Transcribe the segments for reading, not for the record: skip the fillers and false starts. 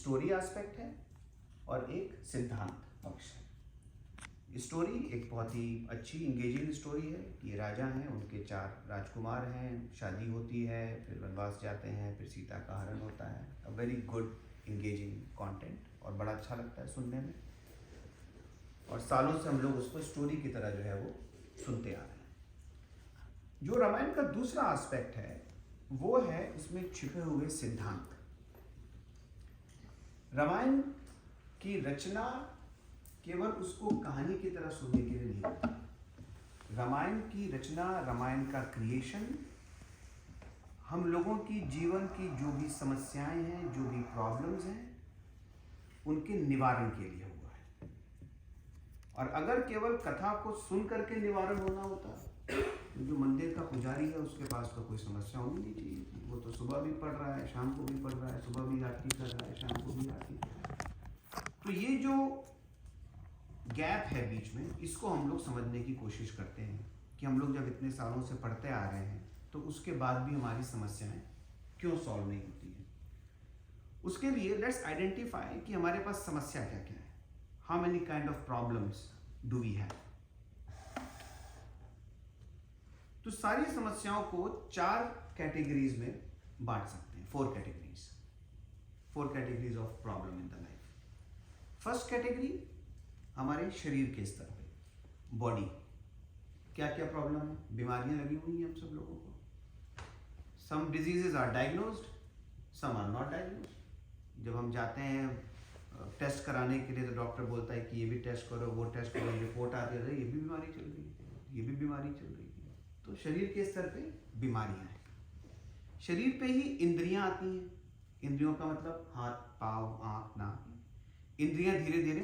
Story aspect है और एक सिद्धांत पक्ष है। स्टोरी एक बहुत ही अच्छी इंगेजिंग स्टोरी है। ये राजा हैं, उनके 4 राजकुमार हैं, शादी होती है, फिर वनवास जाते हैं, फिर सीता का हरण होता है। A very good engaging content और बड़ा अच्छा लगता है सुनने में, और सालों से हम लोग उसको स्टोरी की तरह जो है वो सुनते आ रहे हैं। जो रामायण का दूसरा एस्पेक्ट है वो है इसमें छिपे हुए सिद्धांत। रामायण की रचना केवल उसको कहानी की तरह सुनने के लिए नहीं होती। रामायण की रचना, रामायण का क्रिएशन हम लोगों की जीवन की जो भी समस्याएं हैं, जो भी प्रॉब्लम्स हैं, उनके निवारण के लिए हुआ है। और अगर केवल कथा को सुन करके निवारण होना होता, जो मंदिर का पुजारी है उसके पास तो कोई समस्या होनी नहीं चाहिए। वो तो सुबह भी पढ़ रहा है, शाम को भी पढ़ रहा है, सुबह भी आरती कर रहा है, शाम को भी आरती कर रहा है। तो ये जो गैप है बीच में, इसको हम लोग समझने की कोशिश करते हैं कि हम लोग जब इतने सालों से पढ़ते आ रहे हैं तो उसके बाद भी हमारी समस्याएं क्यों सॉल्व नहीं होती है। उसके लिए लेट्स आइडेंटिफाई कि हमारे पास समस्या क्या क्या है। How many kind of problems do we have. तो सारी समस्याओं को 4 कैटेगरीज में बांट सकते हैं। 4 categories of problem in the life. First category हमारे शरीर के स्तर पे, बॉडी, क्या क्या प्रॉब्लम है, बीमारियां लगी हुई हैं हम सब लोगों को। Some diseases are diagnosed, some are not diagnosed. जब हम जाते हैं टेस्ट कराने के लिए तो डॉक्टर बोलता है कि ये भी टेस्ट करो, वो टेस्ट करो, रिपोर्ट आती है, ये भी बीमारी चल रही है, ये भी बीमारी चल रही है। तो शरीर के स्तर पे बीमारियां हैं। शरीर पे ही इंद्रियां आती हैं। इंद्रियों का मतलब हाथ, पाँव, आँख, नाक। इंद्रियां धीरे धीरे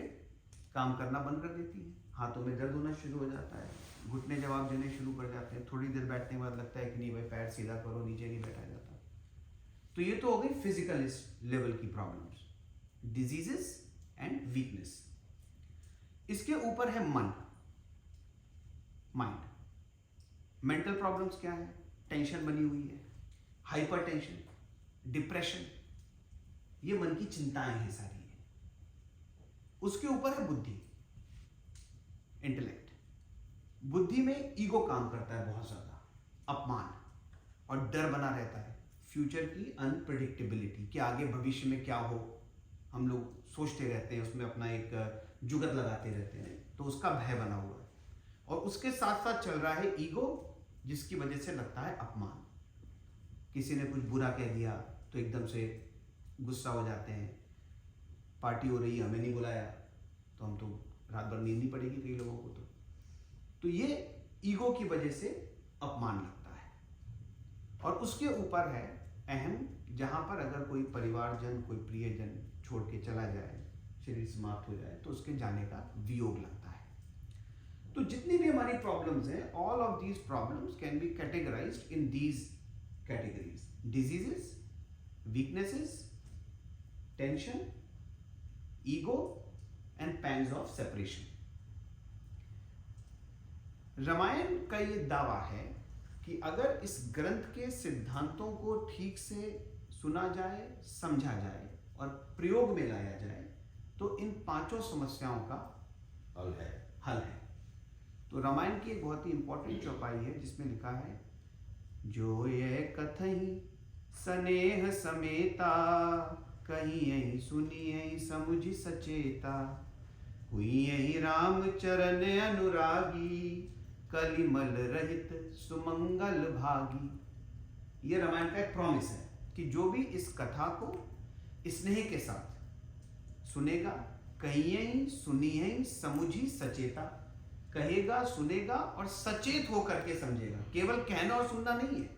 काम करना बंद कर देती हैं। हाथों में दर्द होना शुरू हो जाता है, घुटने जवाब देने शुरू कर जाते हैं। थोड़ी देर बैठने के बाद लगता है कि नहीं भाई पैर सीधा करो, नीचे नहीं बैठा जाता। तो ये तो हो गई फिजिकल लेवल की प्रॉब्लम्स, डिजीजेस एंड वीकनेस। इसके ऊपर है मन, माइंड। मेंटल प्रॉब्लम्स क्या है? टेंशन बनी हुई है, हाइपर टेंशन, डिप्रेशन, ये मन की चिंताएं हैं सारी। उसके ऊपर है बुद्धि, इंटेलेक्ट। बुद्धि में ईगो काम करता है बहुत ज्यादा, अपमान और डर बना रहता है, फ्यूचर की अनप्रेडिक्टेबिलिटी कि आगे भविष्य में क्या हो हम लोग सोचते रहते हैं, उसमें अपना एक जुगत लगाते रहते हैं, तो उसका भय बना हुआ है। और उसके साथ साथ चल रहा है ईगो, जिसकी वजह से लगता है अपमान। किसी ने कुछ बुरा कह दिया तो एकदम से गुस्सा हो जाते हैं। पार्टी हो रही है, हमें नहीं बुलाया तो हम तो रात भर नींद नहीं पड़ेगी कई लोगों को। तो ये ईगो की वजह से अपमान लगता है। और उसके ऊपर है अहम, जहां पर अगर कोई परिवारजन, कोई प्रियजन छोड़ के चला जाए, शरीर समाप्त हो जाए, तो उसके जाने का वियोग लगता है। तो जितनी भी हमारी प्रॉब्लम्स हैं, all of these problems can be categorised in these categories: diseases, weaknesses, tension, ego and pains of separation. Ramayan का ये दावा है कि अगर इस ग्रंथ के सिद्धांतों को ठीक से सुना जाए, समझा जाए और प्रयोग में लाया जाए तो इन 5 समस्याओं का हल है। तो रामायण की एक बहुत ही इंपॉर्टेंट चौपाई है जिसमें लिखा है, जो ये कथहि स्नेह समेता, कहीं यही सुनी यही समुझ सचेता, हुई यही राम चरण अनुरागी, कलिमल रहित सुमंगल भागी। ये रामायण का एक प्रॉमिस है कि जो भी इस कथा को स्नेह के साथ सुनेगा, कहिए ही सुनिए ही समुझी सचेता, कहेगा, सुनेगा और सचेत होकर के समझेगा। केवल कहना और सुनना नहीं है,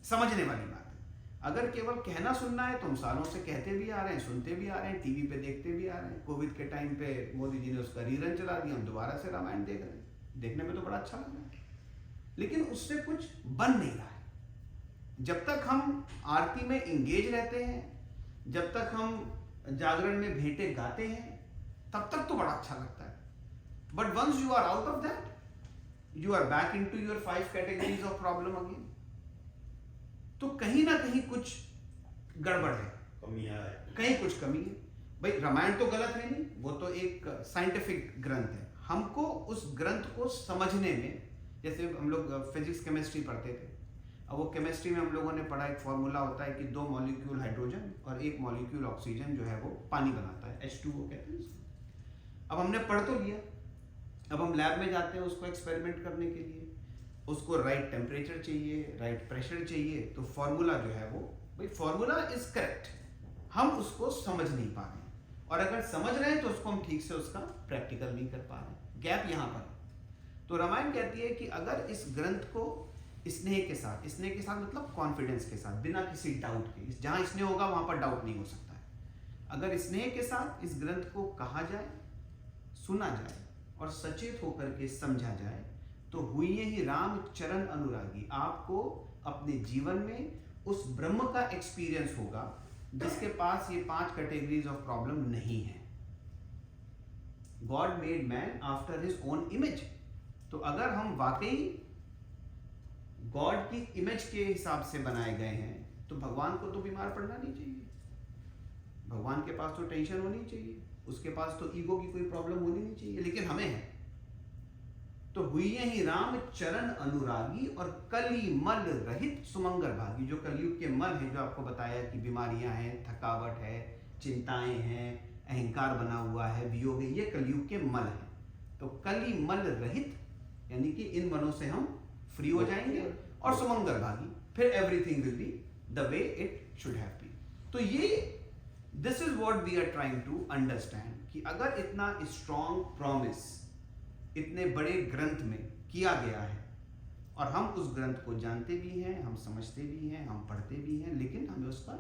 समझने वाली बात है। अगर केवल कहना सुनना है तो हम सालों से कहते भी आ रहे हैं, सुनते भी आ रहे हैं, टीवी पे देखते भी आ रहे हैं। कोविड के टाइम पे मोदी जी ने उसका रीरन चला दिया, हम दोबारा से रामायण देख रहे हैं। देखने में तो बड़ा अच्छा लग रहा है, लेकिन उससे कुछ बन नहीं रहा है। जब तक हम आरती में इंगेज रहते हैं, जब तक हम जागरण में भेंटे गाते हैं, तब तक तो बड़ा अच्छा लगता है। But once you are out of that, you are back into your 5 categories of problem again. तो कहीं ना कहीं कुछ गड़बड़ है। कहीं कुछ कमी है। भाई रामायण तो गलत है नहीं, वो तो एक साइंटिफिक ग्रंथ है। हमको उस ग्रंथ को समझने में, जैसे हम लोग फिजिक्स केमिस्ट्री पढ़ते थे, अब वो केमिस्ट्री में हम लोगों ने पढ़ा, एक फॉर्मूला होता है कि 2 मॉलिक्यूल हाइड्रोजन और 1 मॉलिक्यूल ऑक्सीजन जो है वो पानी बनाता है, H2O कहते हैं उसको। अब हमने पढ़ तो लिया, अब हम लैब में जाते हैं उसको एक्सपेरिमेंट करने के लिए, उसको राइट टेम्परेचर चाहिए, राइट प्रेशर चाहिए, तो फॉर्मूला जो है वो, भाई फॉर्मूला इज करेक्ट, हम उसको समझ नहीं पा रहे हैं, और अगर समझ रहे हैं तो उसको हम ठीक से उसका प्रैक्टिकल नहीं कर पा रहे, गैप यहाँ पर। तो रामायण कहती है कि अगर इस ग्रंथ को स्नेह के साथ, स्नेह के साथ मतलब कॉन्फिडेंस के साथ, बिना किसी डाउट के, जहां स्नेह होगा वहां पर डाउट नहीं हो सकता है, अगर स्नेह के साथ इस ग्रंथ को कहा जाए, सुना जाए और सचेत होकर के समझा जाए, तो हुई ही राम चरण अनुरागी, आपको अपने जीवन में उस ब्रह्म का एक्सपीरियंस होगा जिसके पास ये 5 कैटेगरीज ऑफ प्रॉब्लम नहीं है। God made man after his own image. तो अगर हम वाकई गॉड की इमेज के हिसाब से बनाए गए हैं, तो भगवान को तो बीमार पड़ना नहीं चाहिए, भगवान के पास तो टेंशन होनी चाहिए, उसके पास तो ईगो की कोई प्रॉब्लम होनी नहीं चाहिए, लेकिन हमें है। तो हुई ही राम चरण अनुरागी और कली मल रहित सुमंगल भागी। जो कलयुग के मल है, जो आपको बताया कि बीमारियां हैं, थकावट है, चिंताएं हैं, अहंकार बना हुआ है, वियोग है, ये कलयुग के मल हैं। तो कली मल रहित यानी कि इन मलों से हम फ्री हो जाएंगे, और सुमंगल भागी, फिर everything will be the way it should have been. तो ये this is what we are trying to understand, कि अगर इतना स्ट्रॉन्ग प्रॉमिस इतने बड़े ग्रंथ में किया गया है, और हम उस ग्रंथ को जानते भी हैं, हम समझते भी हैं, हम पढ़ते भी हैं, लेकिन हमें उस पर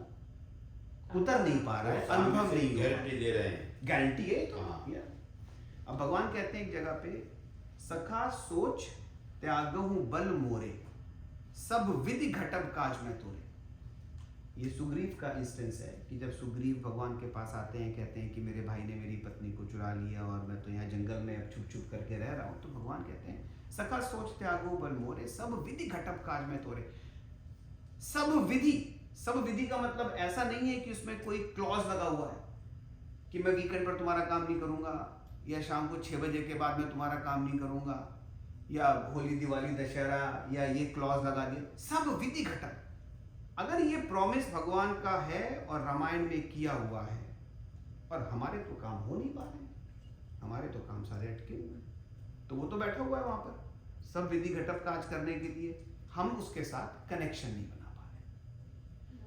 उतर नहीं पा रहा है, अनुभव नहीं हो रहा है। गारंटी दे रहे हैं, गारंटी है तो अब भगवान कहते हैं एक जगह पे, सखा सोच त्यागहु बल मोरे, सब विधि घटब काज में तोरे। ये सुग्रीव का इंस्टेंस है कि जब सुग्रीव भगवान के पास आते हैं, कहते हैं कि मेरे भाई ने मेरी पत्नी को चुरा लिया और मैं तो यहाँ जंगल में अब छुप छुप करके रह रहा हूँ, तो भगवान कहते हैं सखा सोच त्यागो बल मोरे, सब विधि घटब काज में तोरे। सब विधि का मतलब ऐसा नहीं है कि उसमें कोई क्लॉज लगा हुआ है कि मैं वीकेंड पर तुम्हारा काम नहीं करूंगा, या शाम को 6 बजे के बाद मैं तुम्हारा काम नहीं करूंगा, या होली दिवाली दशहरा, या ये क्लॉज लगा दिया। सब विधि घटक, अगर ये प्रॉमिस भगवान का है और रामायण में किया हुआ है, और हमारे तो काम हो नहीं पा रहे, हमारे तो काम सारे अटके हुए हैं, तो वो तो बैठा हुआ है वहां पर सब विधि घटक काज करने के लिए, हम उसके साथ कनेक्शन नहीं बना पा रहे।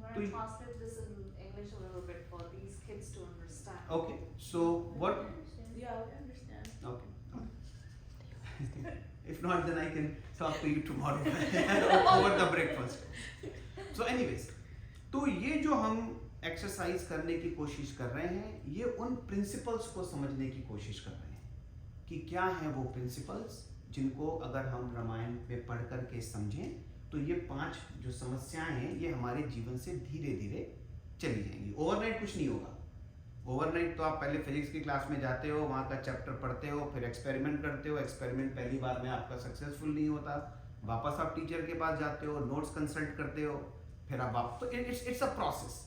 To translate this in English a little bit for these kids to understand. Okay, so what? Yeah, I understand. Okay. If not, then I can talk to you tomorrow over the breakfast. So anyways, तो ये जो हम exercise करने की कोशिश कर रहे हैं, ये उन प्रिंसिपल्स को समझने की कोशिश कर रहे हैं कि क्या है वो प्रिंसिपल्स जिनको अगर हम रामायण में पढ़ करके समझें, तो ये 5 जो समस्याएं हैं ये हमारे जीवन से धीरे धीरे चली जाएंगी। ओवरनाइट कुछ नहीं होगा। ओवरनाइट तो आप पहले फिजिक्स की क्लास में जाते हो, वहाँ का चैप्टर पढ़ते हो, फिर एक्सपेरिमेंट करते हो, एक्सपेरिमेंट पहली बार में आपका सक्सेसफुल नहीं होता, वापस आप टीचर के पास जाते हो, नोट्स कंसल्ट करते हो, फिर आप वापस, तो इट्स अ प्रोसेस।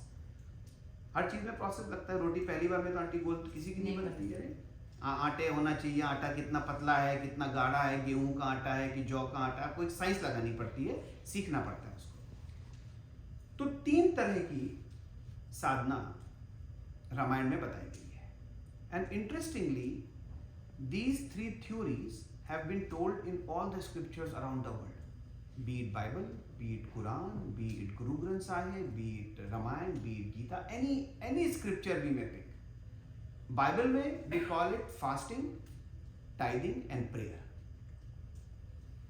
हर चीज़ में प्रोसेस लगता है। रोटी पहली बार में तो आंटी गोल किसी की नहीं बनती है। आटे होना चाहिए, आटा कितना पतला है, कितना गाढ़ा है, गेहूं का आटा है कि जौ का आटा, कोई साइंस लगानी पड़ती है, सीखना पड़ता है उसको। तो 3 तरह की साधना रामायण में बताई गई है, and interestingly these 3 theories have been told in all the scriptures around the world, be it Bible, be it Quran, be it Guru Granth Sahib, be it Ramayana, be it Gita, any scripture we may pick. Bible में we call it fasting, tithing and prayer.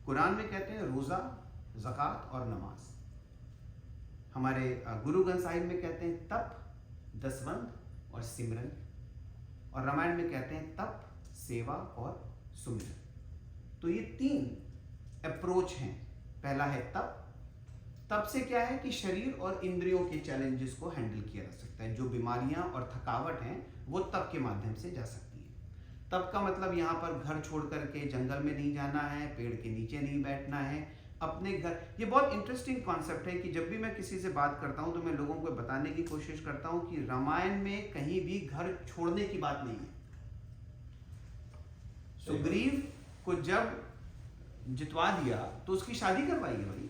कुरान में कहते हैं रोजा, ज़कात और नमाज। हमारे गुरु ग्रंथ साहिब में कहते हैं तप, दसवंध और सिमरन, और रामायण में कहते हैं तप, सेवा और सुमिरन। तो ये 3 अप्रोच हैं। पहला है तप। तप से क्या है कि शरीर और इंद्रियों के चैलेंजेस को हैंडल किया जा सकता है। जो बीमारियां और थकावट हैं वो तप के माध्यम से जा सकती है। तप का मतलब यहाँ पर घर छोड़ करके जंगल में नहीं जाना है, पेड़ के नीचे नहीं बैठना है, अपने घर, ये बहुत इंटरेस्टिंग कॉन्सेप्ट है कि जब भी मैं किसी से बात करता हूँ तो मैं लोगों को बताने की कोशिश करता हूँ कि रामायण में कहीं भी घर छोड़ने की बात नहीं है। सुग्रीव को जब जितवा दिया तो उसकी शादी करवाई है भाई,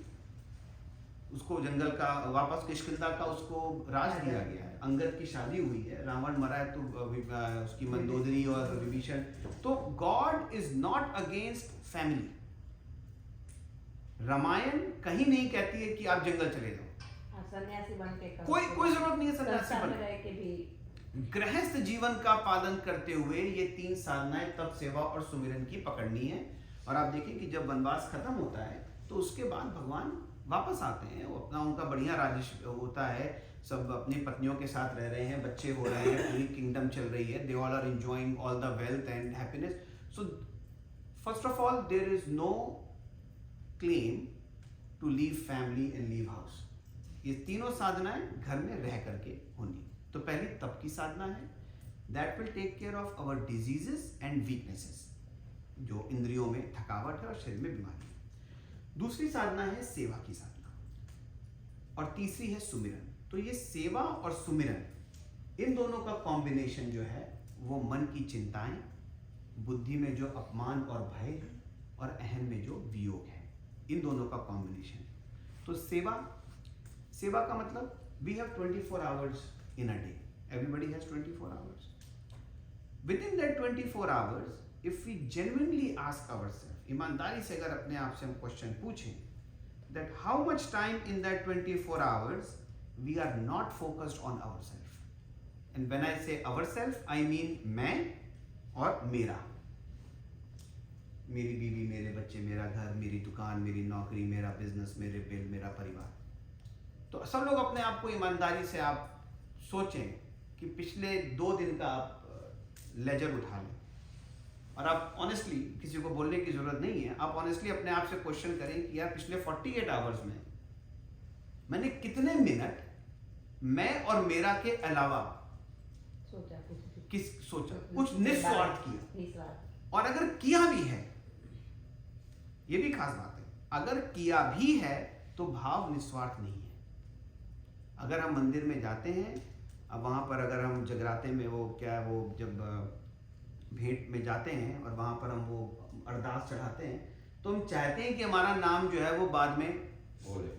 उसको जंगल का वापस किष्किंधा का उसको राज दिया गया है, अंगद की शादी हुई है, रावण मरा है तो उसकी मंदोदरी और विभीषण। तो God is not against family. Ramayana कहीं नहीं कहती है कि आप जंगल चले जाओ, सन्यासी बन के कोई जरूरत नहीं है सन्यासी संसार में बनने रह के भी गृहस्थ जीवन का पालन करते हुए ये 3 साधनाएं तप, सेवा और सुमिरन की पकड़नी है। और आप देखिए कि जब वनवास खत्म होता है तो उसके बाद भगवान वापस आते हैं, वो अपना उनका बढ़िया राज्य होता है, सब अपनी पत्नियों के साथ रह रहे हैं, बच्चे हो रहे हैं, पूरी किंगडम चल रही है, they all are enjoying all the wealth and happiness. So first of all there is no claim to leave family and leave house. ये तीनों साधनाएं घर में रह करके होनी। तो पहली तप की साधना है, that will take care of our diseases and weaknesses, जो इंद्रियों में थकावट है और शरीर में बीमारी है। दूसरी साधना है सेवा की साधना, और तीसरी है सुमिरन। तो ये सेवा और सुमिरन, इन दोनों का कॉम्बिनेशन जो है वो मन की चिंताएं, बुद्धि में जो अपमान और भय है, और अहम में जो वियोग है, इन दोनों का कॉम्बिनेशन है। तो सेवा का मतलब we have 24 hours in a day, everybody has 24 hours. Within that 24 hours if we genuinely ask ourself, ईमानदारी से अगर अपने आप से हम क्वेश्चन पूछें, that how much time in that 24 hours we are not focused on ourself. And when I say ourself I mean मैं और मेरा, मेरी बीवी, मेरे बच्चे, मेरा घर, मेरी दुकान, मेरी नौकरी, मेरा बिजनेस, मेरे बिल, मेरा परिवार। तो सब लोग अपने आप को ईमानदारी से आप सोचें कि पिछले 2 दिन का आप लेजर उठा लें, और आप ऑनेस्टली, किसी को बोलने की जरूरत नहीं है, आप ऑनेस्टली अपने आप से क्वेश्चन करें कि यार पिछले 48 आवर्स में मैंने कितने मिनट मैं और मेरा के अलावा सोचा कुछ निस्वार्थ किया। और अगर किया भी है, ये भी खास बात है, अगर किया भी है तो भाव निस्वार्थ नहीं है। अगर हम मंदिर में जाते हैं, अब वहां पर अगर हम जगराते में वो क्या है, वो जब भेंट में जाते हैं और वहां पर हम वो अरदास चढ़ाते हैं, तो हम चाहते हैं कि हमारा नाम जो है वो बाद में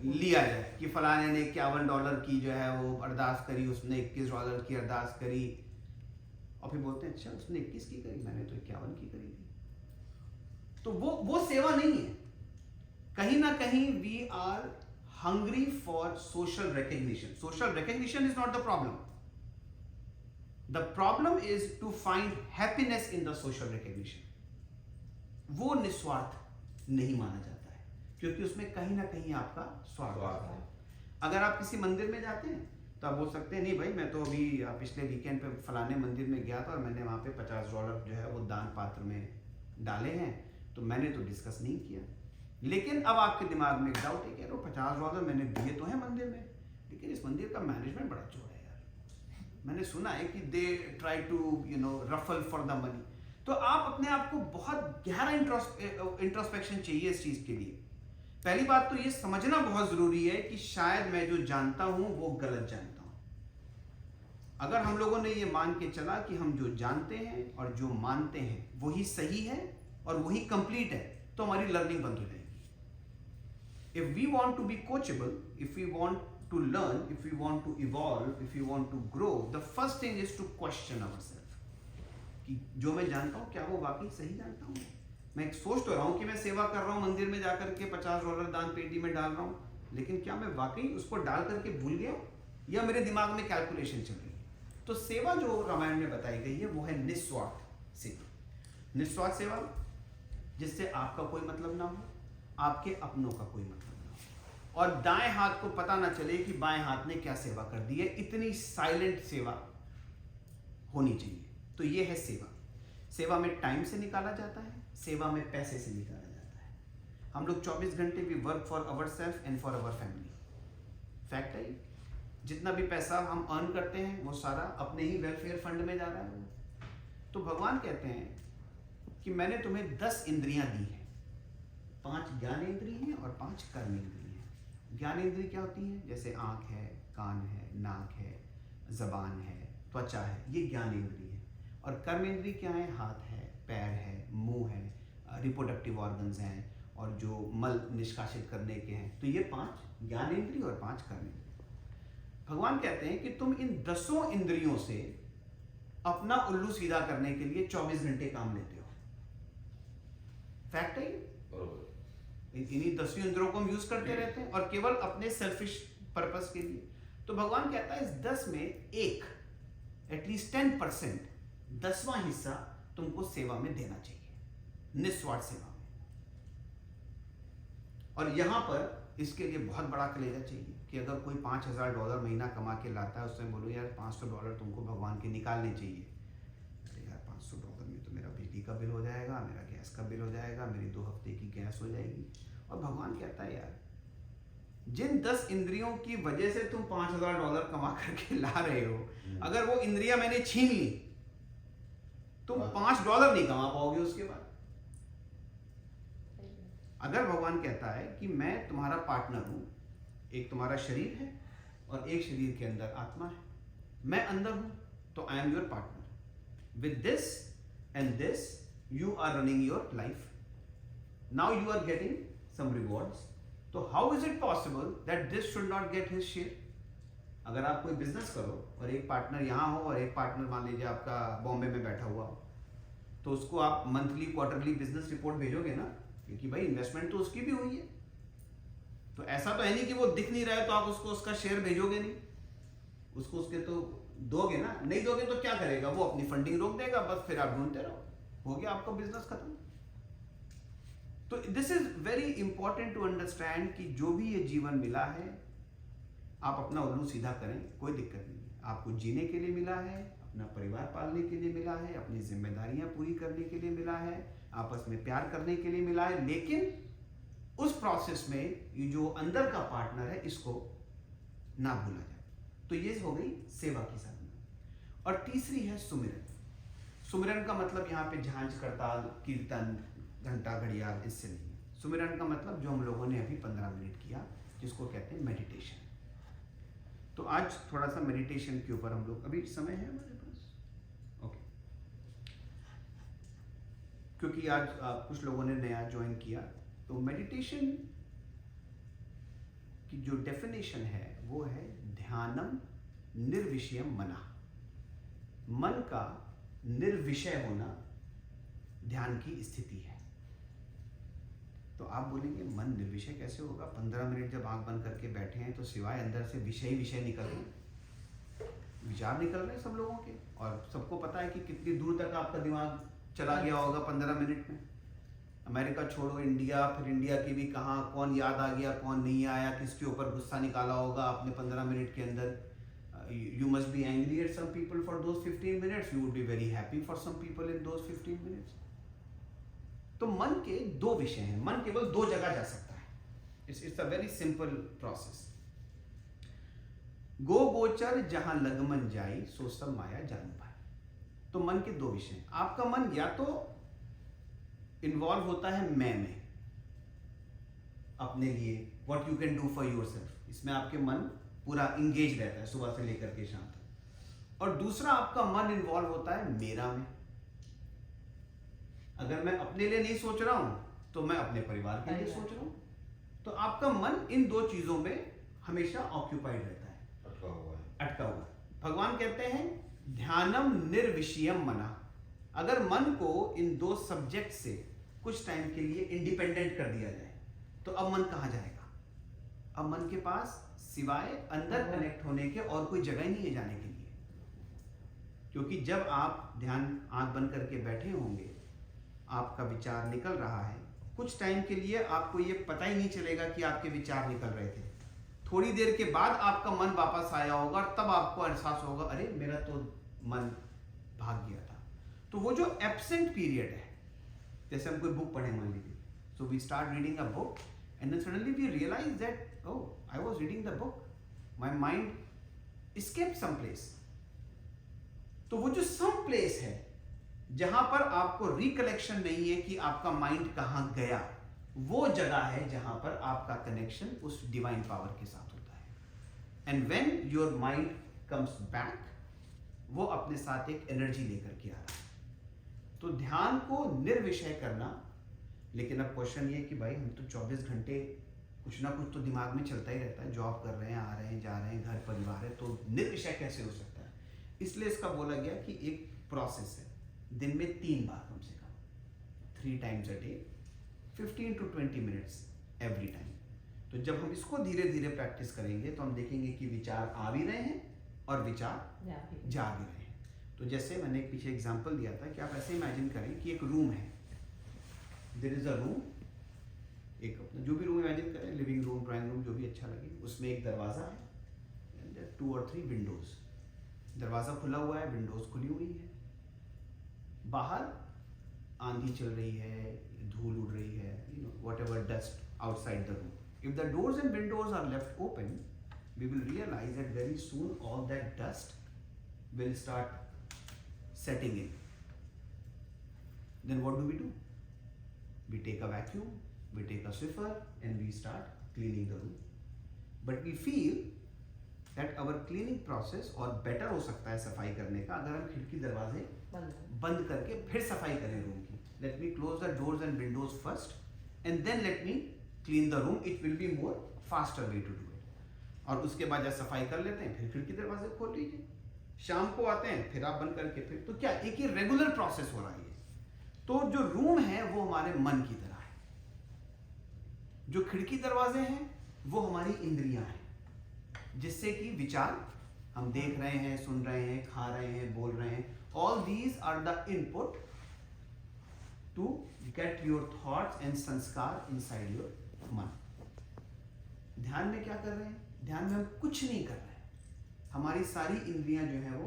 लिया जाए कि फलाने ने $51 की जो है वो अरदास करी, उसने $21 की अरदास करी, और फिर बोलते हैं अच्छा उसने 21 की करी, मैंने तो 51 की करी थी। तो वो सेवा नहीं है। कहीं ना कहीं we are hungry for social recognition. Social recognition is not the problem. The problem is to find happiness in the social recognition. वो निस्वार्थ नहीं माना जाता है, क्योंकि उसमें कहीं ना कहीं आपका स्वार्थ है। अगर आप किसी मंदिर में जाते हैं तो आप बोल सकते हैं नहीं भाई, मैं तो अभी पिछले वीकेंड पे फलाने मंदिर में गया था और मैंने वहाँ पे $50 जो है वो दान पात्र में डाले हैं, तो मैंने तो डिस्कस नहीं किया। लेकिन अब आपके दिमाग में एक डाउट है कि वो $50 मैंने दिए तो हैं मंदिर में, लेकिन इस मंदिर का मैनेजमेंट बड़ा चोर है यार। मैंने सुना है कि they try to raffle for the money. तो आप अपने आप को बहुत गहरा इंट्रोस्पेक्शन चाहिए इस चीज के लिए। पहली बात तो ये समझना बहुत जरूरी है कि शायद मैं जो जानता हूं वो गलत जानता हूं। अगर हम लोगों ने ये मान के चला कि हम जो जानते हैं और जो मानते हैं वही सही है और वही कंप्लीट है, तो हमारी लर्निंग बंद हो जाएगी। If we want to be coachable, if we want to learn, if we want to evolve, if we want to grow, the first thing is to question ourselves. कि जो मैं जानता हूँ क्या वो वाकई सही जानता हूँ? मैं सोच तो रहा हूँ कि मैं सेवा कर रहा हूँ, मंदिर में जाकर के $50 दान पेटी में डाल रहा हूँ, लेकिन क्या मैं वाकई उसको डाल करके भूल गया या मेरे दिमाग में कैलकुलेशन चल रही है? तो सेवा जो रामायण में बताई गई है वो है निस्वार्थ सेवा। निस्वार्थ सेवा जिससे आपका कोई मतलब ना हो, आपके अपनों का कोई मतलब ना हो, और दाएं हाथ को पता ना चले कि बाएं हाथ ने क्या सेवा कर दी है। इतनी साइलेंट सेवा होनी चाहिए। तो ये है सेवा। सेवा में टाइम से निकाला जाता है, सेवा में पैसे से निकाला जाता है। हम लोग 24 घंटे भी work for our self and for our family. Fact है, जितना भी पैसा हम अर्न करते हैं वो सारा अपने ही वेलफेयर फंड में जा रहा है। तो भगवान कहते हैं कि मैंने तुम्हें 10 इंद्रियां दी हैं, 5 ज्ञानेंद्रिय हैं और 5 कर्मेंद्रिय हैं। ज्ञानेंद्रिय क्या होती हैं? जैसे आँख है, कान है, नाक है, जबान है, त्वचा है, ये ज्ञानेंद्रिय है। और कर्मेंद्रिय क्या है? हाथ है, पैर है, मुंह है, रिप्रोडक्टिव ऑर्गन्स हैं और जो मल निष्कासित करने के हैं। तो ये 5 ज्ञानेंद्रिय और 5 कर्मेंद्रिय। भगवान कहते हैं कि तुम इन 10 इंद्रियों से अपना उल्लू सीधा करने के लिए 24 घंटे काम लेते हो। फैक्ट है ये। इन्हीं 10 इंद्रियों को हम यूज करते रहते हैं और केवल अपने सेल्फिश पर्पस के लिए। तो भगवान कहता है इस 10 में एक एटलीस्ट 10%, 10वां हिस्सा तुमको सेवा में देना चाहिए, निस्वार्थ सेवा में। और यहां पर इसके लिए बहुत बड़ा कलेजा चाहिए कि अगर कोई $5,000 महीना कमा के लाता है, उसमें बोलो यार $500 तुमको भगवान के निकालने चाहिए। अरे यार $500 में तो मेरा बिजली का बिल हो जाएगा, मेरा गैस का बिल हो जाएगा, मेरी 2 हफ्ते की गैस हो जाएगी। और भगवान कहता है यार जिन 10 इंद्रियों की वजह से तुम $5,000 कमा करके ला रहे हो, अगर वो इंद्रियां मैंने छीन ली, तुम $5 नहीं कमा पाओगे उसके बाद। अगर भगवान कहता है कि मैं तुम्हारा पार्टनर हूं, एक तुम्हारा शरीर है और एक शरीर के अंदर आत्मा है, मैं अंदर हूं, तो I am your partner. With this and this you are running your life, now you are getting some rewards. तो how is it possible that this should not get his share? अगर आप कोई बिजनेस करो और एक partner यहां हो और एक पार्टनर मान लीजिए आपका बॉम्बे में बैठा हुआ हो, तो उसको आप मंथली क्वार्टरली बिजनेस रिपोर्ट भेजोगे ना, क्योंकि भाई इन्वेस्टमेंट तो उसकी भी हुई है। तो ऐसा तो है नहीं कि वो दिख नहीं रहा है तो आप उसको उसका शेयर भेजोगे नहीं, उसको उसके तो दोगे ना। नहीं दोगे तो क्या करेगा? वो अपनी फंडिंग रोक देगा, बस फिर आप ढूंढते रहो, हो गया आपका बिजनेस खत्म। तो this is very important to understand कि जो भी ये जीवन मिला है, आप अपना उल्लू सीधा करें, कोई दिक्कत नहीं है। आपको जीने के लिए मिला है, अपना परिवार पालने के लिए मिला है, अपनी जिम्मेदारियां पूरी करने के लिए मिला है, आपस में प्यार करने के लिए मिला है। लेकिन उस प्रोसेस में ये जो अंदर का पार्टनर है, इसको ना भूला जाए। तो ये हो गई सेवा की साधना। और तीसरी है सुमिरन। सुमिरन का मतलब यहाँ पे झांझ, करताल, कीर्तन, घंटा, घड़ियाल, इससे नहीं। सुमिरन का मतलब जो हम लोगों ने अभी 15 मिनट किया, जिसको कहते हैं मेडिटेशन। तो आज थोड़ा सा मेडिटेशन के ऊपर हम लोग, अभी समय है हमारे पास? ओके। क्योंकि आज कुछ लोगों ने नया ज्वाइन किया, तो मेडिटेशन की जो डेफिनेशन है वो है ध्यानम निर्विषयम मना। मन का निर्विषय होना ध्यान की स्थिति है। तो आप बोलेंगे मन निर्विषय कैसे होगा? 15 मिनट जब आंख बंद करके बैठे हैं तो सिवाय अंदर से विषय निकल रहे, विचार निकल रहे सब लोगों के, और सबको पता है कि कितनी दूर तक आपका दिमाग चला गया होगा 15 मिनट में। अमेरिका छोड़ो, इंडिया, फिर इंडिया की भी कहाँ, कौन याद आ गया, कौन नहीं आया, किसके ऊपर गुस्सा निकाला होगा आपने 15 मिनट के अंदर। You must be angry at some people for those 15 minutes. You would be very happy for some people in those 15 minutes. तो मन के 2 विषय हैं, मन केवल 2 जगह जा सकता है। It's a very simple process. गो गोचर जहां लगमन जाई, सो सब माया जान पाए। तो मन के 2 विषय हैं। आपका मन या तो इन्वॉल्व होता है मैं में, अपने लिए, what you can do for yourself, इसमें आपके मन पूरा इंगेज रहता है सुबह से लेकर के शाम तक। और दूसरा आपका मन इन्वॉल्व होता है मेरा में। अगर मैं अपने लिए नहीं सोच रहा हूं तो मैं अपने परिवार के लिए सोच रहा हूं। तो आपका मन इन 2 चीजों में हमेशा ऑक्यूपाइड रहता है, अटका हुआ है। भगवान कहते हैं ध्यानम निर्विषयम मना। अगर मन को इन 2 सब्जेक्ट से कुछ टाइम के लिए इंडिपेंडेंट कर दिया जाए, तो अब मन कहां जाएगा? अब मन के पास सिवाय अंदर कनेक्ट होने के और कोई जगह नहीं है जाने के लिए। क्योंकि जब आप ध्यान आंख बंद करके बैठे होंगे, आपका विचार निकल रहा है, कुछ टाइम के लिए आपको ये पता ही नहीं चलेगा कि आपके विचार निकल रहे थे। थोड़ी देर के बाद आपका मन वापस आया होगा और तब आपको एहसास होगा अरे मेरा तो मन भाग गया था। तो वो जो एब्सेंट पीरियड है, जैसे हम कोई बुक पढ़े मान लीजिए, so we start reading a book and then suddenly we realise that oh I was reading the book, my mind escaped some place. तो वो जो सम प्लेस है जहां पर आपको रिकलेक्शन नहीं है कि आपका माइंड कहां गया, वो जगह है जहां पर आपका कनेक्शन उस डिवाइन पावर के साथ होता है। And when your mind comes back, वो अपने साथ एक एनर्जी लेकर के आ रहा है। तो ध्यान को निर्विषय करना, लेकिन अब क्वेश्चन ये कि भाई हम तो 24 घंटे कुछ ना कुछ तो दिमाग में चलता ही रहता है, जॉब कर रहे हैं, आ रहे हैं, जा रहे हैं, घर परिवार है, तो निर्विषय कैसे हो सकता है? इसलिए इसका बोला गया कि एक प्रोसेस है, दिन में 3 बार कम से कम, 3 times a day, 15 to 20 minutes every time। तो जब हम इसको धीरे धीरे प्रैक्टिस करेंगे तो हम देखेंगे कि विचार आ भी रहे हैं और विचार जा भी रहे हैं। तो जैसे मैंने एक पीछे एग्जांपल दिया था कि आप ऐसे इमेजिन करें कि एक रूम है, देयर इज अ रूम, एक अपना जो भी रूम इमेजिन करें, लिविंग रूम, ड्राइंग रूम, जो भी अच्छा लगे, उसमें एक दरवाज़ा है एंड 2 or 3 विंडोज। दरवाज़ा खुला हुआ है, विंडोज खुली हुई है, बाहर आंधी चल रही है, धूल उड़ रही है, whatever dust outside the room. If the doors and windows are left open, we will realize that very soon all that dust will start setting in. Then what do? We take a vacuum, we take a Swiffer and we start cleaning the room. But we feel that our cleaning process और better हो सकता है सफाई करने का अगर हम खिड़की दरवाजे बंद करके फिर सफाई करें रूम की। Let me close the doors and windows first and then let me clean the room. It will be more faster way to do it. और उसके बाद जब सफाई कर लेते हैं फिर खिड़की दरवाजे खोल लीजिए, शाम को आते हैं फिर आप बंद करके फिर, तो क्या एक ही रेगुलर प्रोसेस हो रहा है। तो जो रूम है वो हमारे मन की तरह है, जो खिड़की दरवाजे हैं वो हमारी इंद्रियां हैं, जिससे कि विचार हम देख रहे हैं, सुन रहे हैं, खा रहे हैं, बोल रहे हैं। All these are the input to get your thoughts and संस्कार inside your मन। ध्यान में क्या कर रहे हैं? ध्यान में हम कुछ नहीं कर रहे हैं, हमारी सारी इंद्रियां जो है वो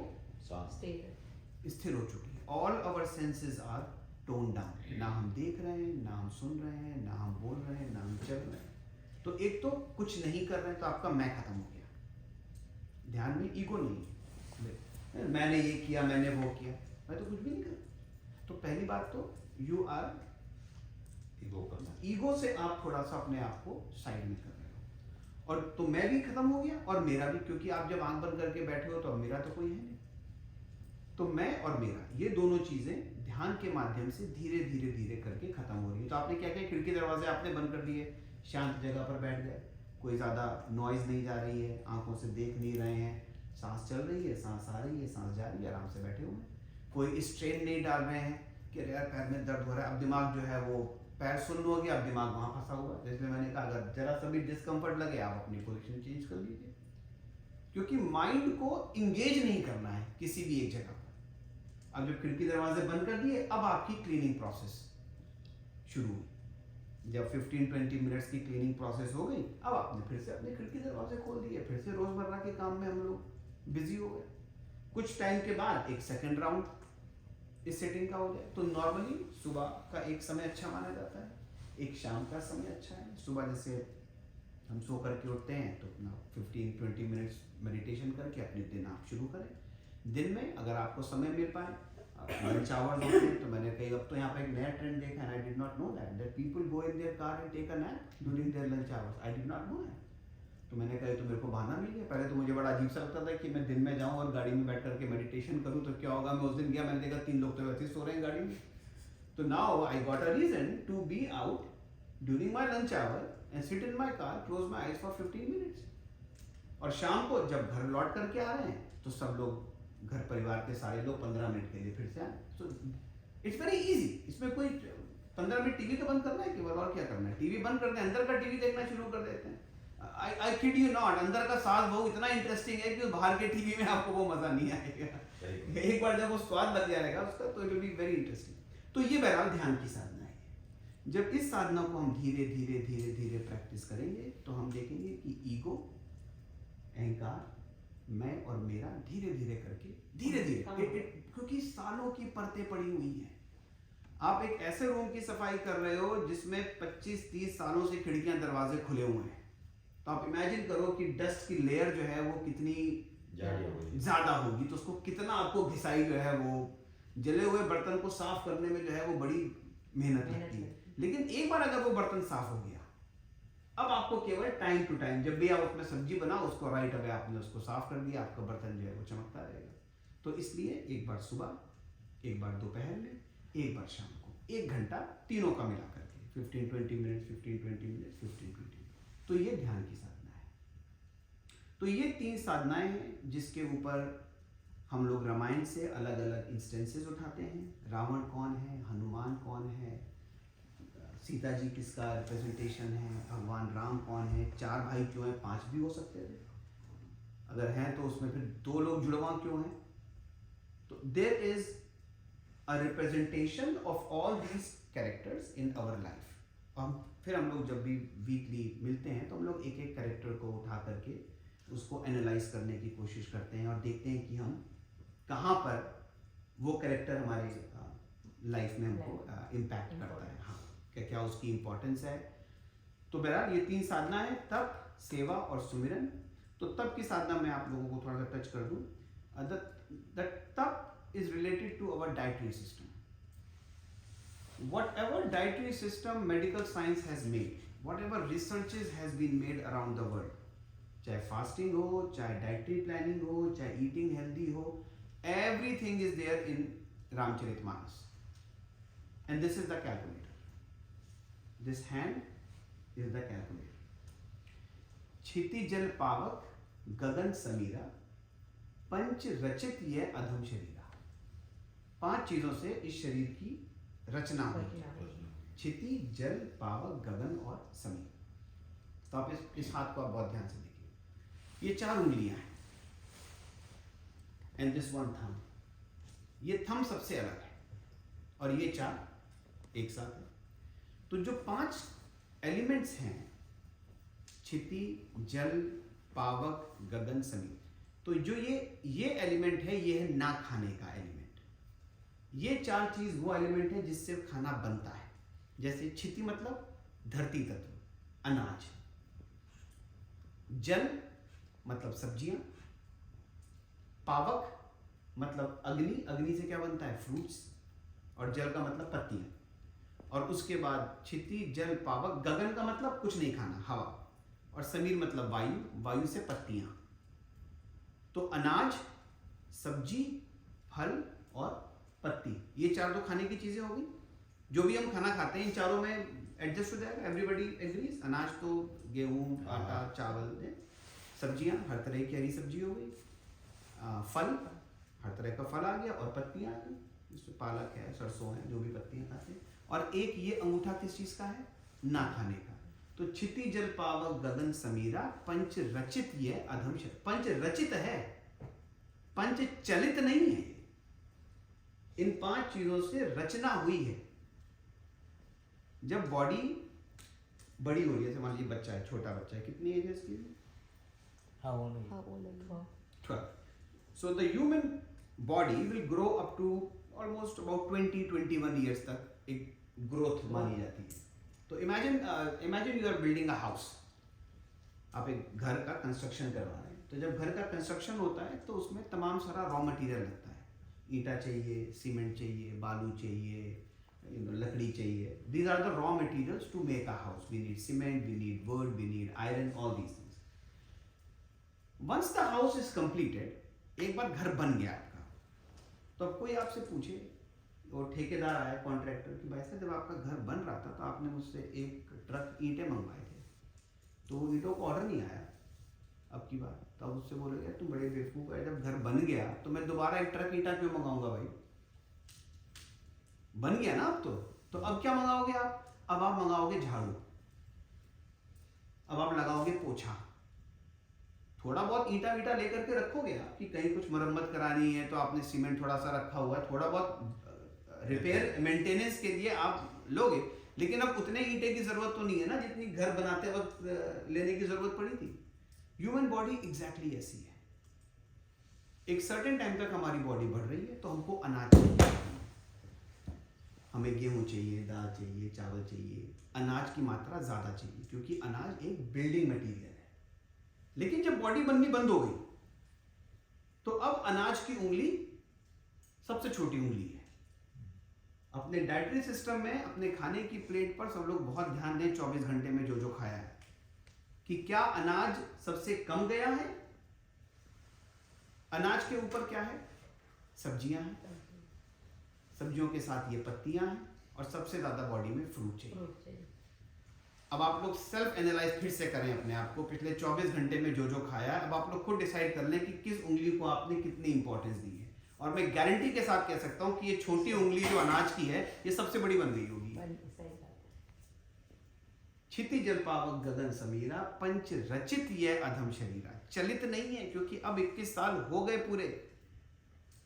स्थिर हो चुकी है। All our senses are toned down। ना हम देख रहे हैं, ना हम सुन रहे हैं, ना हम बोल रहे हैं, ना हम चल रहे हैं। तो एक तो कुछ नहीं कर रहे हैं, तो आपका मैं खत्म हो गया। ध्यान में ईगो नहीं है, मैंने ये किया, मैंने वो किया, मैं तो कुछ भी नहीं कर। तो पहली बात तो यू आर ईगो से आप थोड़ा सा अपने आप को साइड में कर रहे हो। और तो मैं भी खत्म हो गया और मेरा भी, क्योंकि आप जब आंख बंद करके बैठे हो तो अब मेरा तो कोई है नहीं। तो मैं और मेरा, ये दोनों चीजें ध्यान के माध्यम से धीरे धीरे धीरे करके खत्म हो रही है। तो आपने क्या किया, खिड़की दरवाजे आपने बंद कर दिए, शांत जगह पर बैठ गए, कोई ज्यादा नॉइज नहीं जा रही है, आंखों से देख नहीं रहे हैं, सांस चल रही है, सांस आ रही है, सांस जा रही है, आराम से बैठे हुए हैं। कोई स्ट्रेन नहीं डाल रहे हैं कि यार पैर में दर्द हो रहा है, अब दिमाग जो है वो पैर सुन्न हो गया, अब दिमाग वहां फंसा हुआ है। जैसे मैंने कहा, अगर जरा सा भी डिस्कम्फर्ट लगे आप अपनी पोजीशन चेंज कर लीजिए, क्योंकि माइंड को इंगेज नहीं करना है किसी भी एक जगह पर। अब जब खिड़की दरवाजे बंद कर दिए, अब आपकी क्लीनिंग प्रोसेस शुरू हुई। जब 15-20 मिनट्स की क्लीनिंग प्रोसेस हो गई, अब आपने फिर से अपने खिड़की दरवाजे खोल दिए, फिर से रोजमर्रा के काम में हम लोग बिजी हो गए। कुछ टाइम के बाद एक सेकंड राउंड इस सेटिंग का हो जाए। तो नॉर्मली सुबह का एक समय अच्छा माना जाता है, एक शाम का समय अच्छा है। सुबह जैसे हम सो करके उठते हैं तो अपना 15-20 मिनट्स मेडिटेशन करके अपने दिन आप शुरू करें। दिन में अगर आपको समय मिल पाए, लंच आवर्स होते हैं, तो मैंने कही अब तो यहाँ पे एक नया ट्रेंड देखा है, I did not know that people go in their car and take a nap during their lunch hours. I did not know that. तो मैंने कहा तो मेरे को बहाना मिल गया। पहले तो मुझे बड़ा अजीब सा लगता था कि मैं दिन में जाऊं और गाड़ी में बैठ करके मेडिटेशन करूं तो क्या होगा। मैं उस दिन गया, मैंने देखा 3 लोग तो वैसे ही सो रहे हैं गाड़ी में। तो now I got a reason to be out during my lunch hour and sit in my car, close my eyes for 15 minutes. और शाम को जब घर लौट करके आ रहे हैं तो सब लोग, घर परिवार के सारे लोग 15 मिनट के लिए फिर से आए। So it's very easy. इसमें कोई 15 मिनट टीवी तो बंद करना है केवल, और क्या करना है। टीवी बंद करते हैं, अंदर का टीवी देखना शुरू कर देते हैं। I kid you not, अंदर का सास बहू इतना इंटरेस्टिंग है कि बाहर के टीवी में आपको वो मजा नहीं आएगा। एक बार जब वो स्वाद लग जाएगा उसका तो it will be very interesting. तो ये बहरहाल ध्यान की साधना है। जब इस साधना को हम धीरे धीरे धीरे धीरे प्रैक्टिस करेंगे तो हम देखेंगे कि ईगो, अहंकार, मैं और मेरा धीरे धीरे करके धीरे धीरे, क्योंकि सालों की परतें पड़ी हुई हैं। आप एक ऐसे रूम की सफाई कर रहे हो जिसमें 25-30 सालों से खिड़कियां दरवाजे खुले हुए हैं। तो आप इमेजिन करो कि डस्ट की लेयर जो है वो कितनी ज्यादा होगी, तो उसको कितना आपको घिसाई जो है वो, जले हुए बर्तन को साफ करने में जो है वो बड़ी मेहनत लगती है। लेकिन एक बार अगर वो बर्तन साफ हो गया, अब आपको केवल टाइम टू टाइम जब भी आप उसमें सब्जी बनाओ उसको राइट अवे आपने उसको साफ कर दिया, आपका बर्तन जो है वो चमकता रहेगा। तो इसलिए एक बार सुबह, एक बार दोपहर में, एक बार शाम को, 1 घंटा तीनों का मिला करके 15-20 मिनट, 15-20 मिनट, 15-20 मिनट। तो ये ध्यान की साधना है। तो ये 3 साधनाएं हैं जिसके ऊपर हम लोग रामायण से अलग अलग इंस्टेंसेस उठाते हैं। रावण कौन है, हनुमान कौन है, सीता जी किसका रिप्रेजेंटेशन है, भगवान राम कौन है, 4 भाई क्यों हैं, 5 भी हो सकते थे, अगर हैं तो उसमें फिर 2 लोग जुड़वा क्यों हैं। तो there is a representation of all these characters in our life. फिर हम लोग जब भी वीकली मिलते हैं तो हम लोग एक एक कैरेक्टर को उठा करके उसको एनालाइज करने की कोशिश करते हैं और देखते हैं कि हम कहाँ पर वो कैरेक्टर हमारे लाइफ में हमको इम्पैक्ट करता है, हाँ, क्या उसकी इम्पोर्टेंस है। तो बहरहाल ये 3 साधना है, तप, सेवा और सुमिरन। तो तप की साधना मैं आप लोगों को थोड़ा सा टच कर दूं। The tap is related to our dietary system. Whatever dietary system medical science has made, whatever researches has been made around the world, चाहे फास्टिंग हो, चाहे डाइटरी प्लानिंग हो, चाहे ईटिंग हेल्दी हो, everything is there in Ramcharitmanas. And this is the calculator. This hand is the calculator. Kshitiz जल पावक गगन समीरा, पंच रचित ये अधम शरीरा। 5 चीजों से इस शरीर की रचना हुई, क्षिति जल पावक गगन और समीर। तो आप इस हाथ को आप बहुत ध्यान से देखिए, ये 4 उंगलियां हैं, एंड दिस वन थंब, ये थंब सबसे अलग है और ये 4 एक साथ है। तो जो 5 एलिमेंट्स हैं, क्षिति जल पावक गगन समीर, तो जो ये एलिमेंट है, ये है ना खाने का एलिमेंट। ये 4 चीज वो एलिमेंट है जिससे खाना बनता है। जैसे क्षिति मतलब धरती तत्व, अनाज, जल मतलब सब्जियां, पावक मतलब अग्नि, अग्नि से क्या बनता है, फ्रूट्स, और जल का मतलब पत्तियां। और उसके बाद क्षिति जल पावक, गगन का मतलब कुछ नहीं खाना, हवा, और समीर मतलब वायु, वायु से पत्तियां। तो अनाज, सब्जी, फल और पत्ती, ये 4 तो खाने की चीजें हो गई। जो भी हम खाना खाते हैं इन चारों में एडजस्ट हो जाएगा, एवरीबडी एग्रीज। अनाज तो गेहूं, आटा, चावल, सब्जियां हर तरह की हरी सब्जी हो गई, फल हर तरह का फल आ गया, और पत्तियां आ गई, जिसमें पालक है, सरसों है, जो भी पत्तियां खाते हैं। और एक ये अंगूठा किस चीज का है, ना खाने का। तो क्षिति जल पावक गगन समीरा, पंच रचित ये अधम शरीर। पंच रचित है, पंच चलित नहीं है। इन 5 चीजों से रचना हुई है। जब बॉडी बड़ी हो रही है, मान लीजिए बच्चा है, छोटा बच्चा है, कितनी एज है इसकी? How old are you? 12. So the human body will grow up to almost about 20-21 years तक एक ग्रोथ मानी जाती है। तो imagine you are building a house. आप एक घर का कंस्ट्रक्शन करवा रहे हैं। तो जब घर का कंस्ट्रक्शन होता है तो उसमें तमाम सारा रॉ मटेरियल लगता है। ईंटा चाहिए, सीमेंट चाहिए, बालू चाहिए, लकड़ी चाहिए। These are the raw materials to make a house. We need cement, we need wood, we need iron, all these things. Once the house is completed, एक बार घर बन गया आपका, तो अब कोई आपसे पूछे, और ठेकेदार आया, कॉन्ट्रैक्टर, कि भाई साहब जब आपका घर बन रहा था तो आपने मुझसे 1 ट्रक ईंटें मंगवाए थे, तो वो ईंटों का ऑर्डर नहीं आया अब की बार। तो अब उससे बोलोगे तुम बड़े बेवकूफ है, जब घर बन गया तो मैं दोबारा 1 ट्रक ईंटा क्यों मंगाऊंगा भाई, बन गया ना अब तो अब क्या मंगाओगे आप? अब आप मंगाओगे झाड़ू, अब आप लगाओगे पोछा। थोड़ा बहुत ईंटा वीटा लेकर के रखोगे आप, कि कहीं कुछ मरम्मत करानी है तो आपने सीमेंट थोड़ा सा रखा हुआ है, थोड़ा बहुत रिपेयर मेंटेनेंस के लिए आप लोगे, लेकिन अब उतने ईंटे की जरूरत तो नहीं है ना जितनी घर बनाते वक्त लेने की जरूरत पड़ी थी। ह्यूमन बॉडी एग्जैक्टली ऐसी है। एक सर्टेन टाइम तक हमारी बॉडी बढ़ रही है तो हमको अनाज चाहिए, हमें गेहूं चाहिए, दाल चाहिए, चावल चाहिए, अनाज की मात्रा ज्यादा चाहिए, क्योंकि अनाज एक बिल्डिंग मटेरियल है। लेकिन जब बॉडी बननी बंद हो गई तो अब अनाज की उंगली सबसे छोटी उंगली है, अपने डाइटरी सिस्टम में, अपने खाने की प्लेट पर सब लोग बहुत ध्यान दें 24 घंटे में जो जो खाया है, कि क्या अनाज सबसे कम गया है? अनाज के ऊपर क्या है? सब्जियां हैं, सब्जियों के साथ ये पत्तियां हैं, और सबसे ज्यादा बॉडी में फ्रूट चाहिए। अब आप लोग सेल्फ एनालाइज फिर से करें अपने आप को, पिछले 24 घंटे में जो जो खाया है, अब आप लोग खुद डिसाइड कर लें कि किस उंगली को आपने कितनी इंपॉर्टेंस दी है। और मैं गारंटी के साथ कह सकता हूं कि ये छोटी उंगली जो अनाज की है, ये सबसे बड़ी बन गई होगी। क्षिति जल पावक गगन समीरा, पंच रचित यह अधम शरीरा। चलित नहीं है, क्योंकि अब 21 साल हो गए पूरे।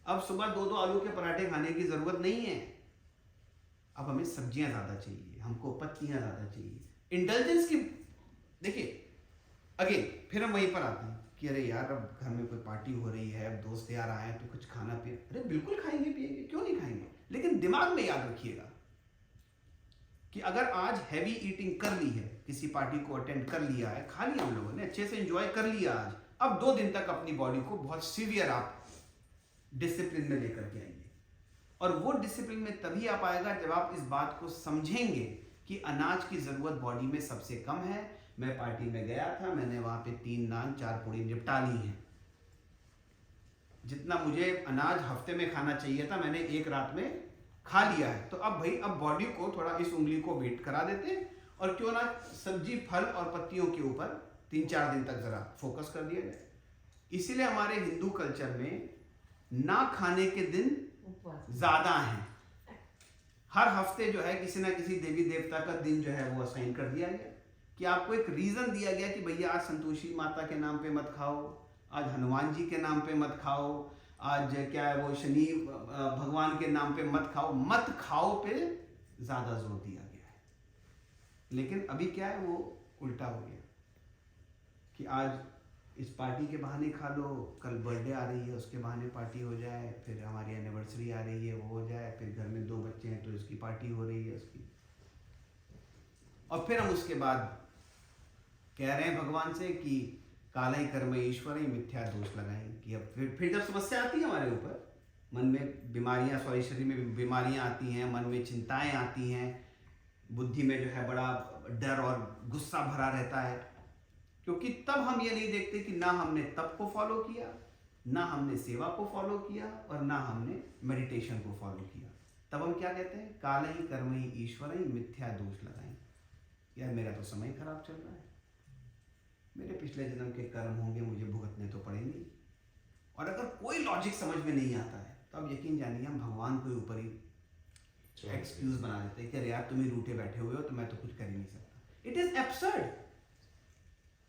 अब सुबह 2-2 आलू के पराठे खाने की जरूरत नहीं है। अब हमें सब्जियां ज्यादा चाहिए, हमको पत्तियां ज्यादा चाहिए। इंटेलिजेंस की देखिए, अगेन फिर हम वहीं पर आते हैं कि अरे यार, अब घर में कोई पार्टी हो रही है, अब दोस्त यार आए हैं तो कुछ खाना पिए। अरे बिल्कुल खाएंगे पिएंगे, क्यों नहीं खाएंगे, लेकिन दिमाग में याद रखिएगा कि अगर आज हैवी ईटिंग कर ली है, किसी पार्टी को अटेंड कर लिया है, खा लिया हम लोगों ने, अच्छे से एंजॉय कर लिया आज, अब 2 दिन तक अपनी बॉडी को बहुत सीवियर आप डिसिप्लिन में लेकर के आएंगे। और वो डिसिप्लिन में तभी आ पाएगा जब आप इस बात को समझेंगे कि अनाज की जरूरत बॉडी में सबसे कम है। मैं पार्टी में गया था, मैंने वहां पे 3 नान 4 पूड़ी निपटा ली है। जितना मुझे अनाज हफ्ते में खाना चाहिए था, मैंने एक रात में खा लिया है। तो अब भाई, अब बॉडी को थोड़ा इस उंगली को वेट करा देते हैं, और क्यों ना सब्जी, फल और पत्तियों के ऊपर 3-4 दिन तक जरा फोकस कर दिया जाए। इसीलिए हमारे हिंदू कल्चर में ना खाने के दिन ज्यादा हैं। हर हफ्ते जो है किसी ना किसी देवी देवता का दिन जो है वो असाइन कर दिया गया, कि आपको एक रीजन दिया गया कि भैया आज संतोषी माता के नाम पे मत खाओ, आज हनुमान जी के नाम पे मत खाओ, आज क्या है वो शनि भगवान के नाम पे मत खाओ। मत खाओ पे ज्यादा जोर दिया गया है। लेकिन अभी क्या है, वो उल्टा हो गया कि आज इस पार्टी के बहाने खा लो, कल बर्थडे आ रही है उसके बहाने पार्टी हो जाए, फिर हमारी एनिवर्सरी आ रही है वो हो जाए, फिर घर में 2 बच्चे हैं तो इसकी पार्टी हो रही है उसकी, और फिर हम उसके बाद कह रहे हैं भगवान से कि कालई कर्म ईश्वर ही मिथ्या दोष लगाएं। कि अब फिर जब समस्या आती है हमारे ऊपर, मन में बीमारियां, सॉरी शरीर में बीमारियां आती हैं, मन में चिंताएं आती हैं, बुद्धि में जो है बड़ा डर और गुस्सा भरा रहता है, क्योंकि तब हम ये नहीं देखते कि ना हमने तप को फॉलो किया, ना हमने सेवा को फॉलो किया, और ना हमने मेडिटेशन को फॉलो किया। तब हम क्या कहते हैं, कालई कर्म ही ईश्वर ही मिथ्या दोष लगाएं। यार मेरा तो समय खराब चल रहा है, मेरे पिछले जन्म के कर्म होंगे, मुझे भुगतने तो पड़ेंगे। और अगर कोई लॉजिक समझ में नहीं आता है तो अब यकीन जानिए हम भगवान के ऊपर ही एक्सक्यूज बना देते हैं कि अरे यार तुम ही रूठे बैठे हुए हो तो मैं तो कुछ कर ही नहीं सकता। It is absurd,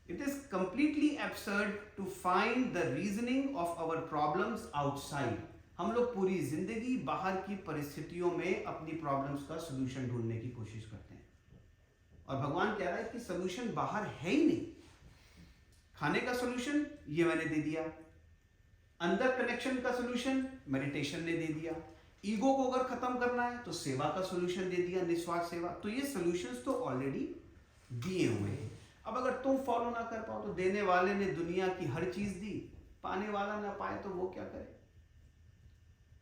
it is completely absurd to find the reasoning of our problems outside. हम लोग पूरी जिंदगी बाहर की परिस्थितियों में अपनी प्रॉब्लम्स का सोल्यूशन ढूंढने की कोशिश करते हैं, और भगवान कह रहा है कि सोल्यूशन बाहर है ही नहीं। खाने का सोल्यूशन ये मैंने दे दिया, अंदर कनेक्शन का सोल्यूशन मेडिटेशन ने दे दिया, ईगो को अगर खत्म करना है तो सेवा का सोल्यूशन दे दिया, निस्वार्थ सेवा। तो ये सोल्यूशंस तो ऑलरेडी दिए हुए हैं। अब अगर तुम फॉलो ना कर पाओ तो देने वाले ने दुनिया की हर चीज दी, पाने वाला ना पाए तो वो क्या करे।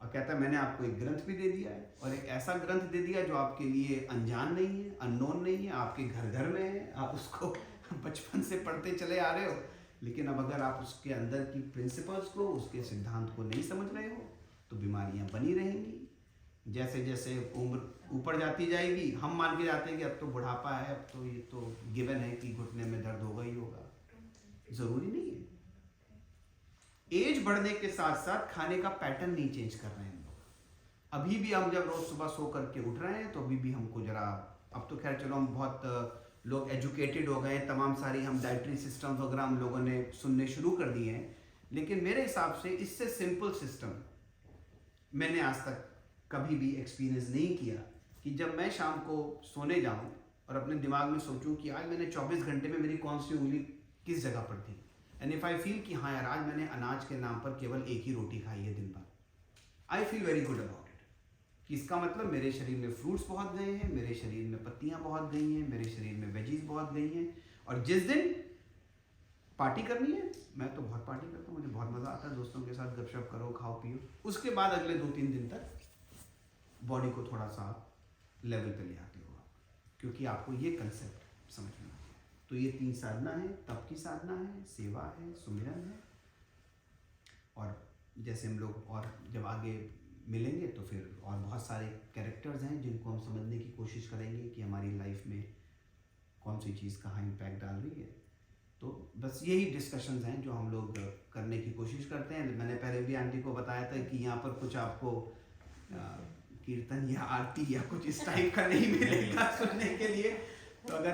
और कहता है मैंने आपको एक ग्रंथ भी दे दिया है, और एक ऐसा ग्रंथ दे दिया जो आपके लिए अनजान नहीं है, अननोन नहीं है, आपके घर घर में है, आप उसको बचपन से पढ़ते चले आ रहे हो। लेकिन अब अगर आप उसके अंदर की प्रिंसिपल्स को, उसके सिद्धांत को नहीं समझ रहे हो तो बीमारियां बनी रहेंगी। जैसे जैसे उम्र ऊपर जाती जाएगी, हम मान के जाते हैं कि अब तो बुढ़ापा है, अब तो ये तो गिवन है कि घुटने में दर्द होगा ही होगा। जरूरी नहीं है। एज बढ़ने के साथ साथ खाने का पैटर्न नहीं चेंज कर रहे हैं हम लोग। अभी भी हम जब रोज सुबह सो करके उठ रहे हैं तो अभी भी हमको जरा, अब तो खैर चलो हम बहुत लोग एजुकेटेड हो गए हैं, तमाम सारी हम डाइटरी सिस्टम वगैरह हम लोगों ने सुनने शुरू कर दिए हैं, लेकिन मेरे हिसाब से इससे सिंपल सिस्टम मैंने आज तक कभी भी एक्सपीरियंस नहीं किया कि जब मैं शाम को सोने जाऊं और अपने दिमाग में सोचूं कि आज मैंने 24 घंटे में मेरी कौन सी उंगली किस जगह पर थी, एंड इफ आई फील कि हाँ यार आज मैंने अनाज के नाम पर केवल एक ही रोटी खाई है दिन भर, I feel very good about it. कि इसका मतलब मेरे शरीर में फ्रूट्स बहुत गए हैं, मेरे शरीर में पत्तियां बहुत गई हैं, मेरे शरीर में वेजीज बहुत गई हैं, और जिस दिन पार्टी करनी है, मैं तो बहुत पार्टी करता हूँ, मुझे बहुत मज़ा आता है, दोस्तों के साथ गपशप करो, खाओ पियो, उसके बाद अगले 2-3 दिन तक बॉडी को थोड़ा सा लेवल पे ले आते हो आप, क्योंकि आपको ये कंसेप्ट समझ में आ गया। तो ये 3 साधना है, तप की साधना है, सेवा है, सुमिरन है। और जैसे हम लोग और जब आगे मिलेंगे तो फिर और बहुत सारे कैरेक्टर्स हैं जिनको हम समझने की कोशिश करेंगे कि हमारी लाइफ में कौन सी चीज़ कहाँ इम्पैक्ट डाल रही है। तो बस यही डिस्कशंस हैं जो हम लोग करने की कोशिश करते हैं। मैंने पहले भी आंटी को बताया था कि यहाँ पर कुछ आपको कीर्तन या आरती या कुछ इस टाइप का नहीं मिलेगा सुनने के लिए। तो अगर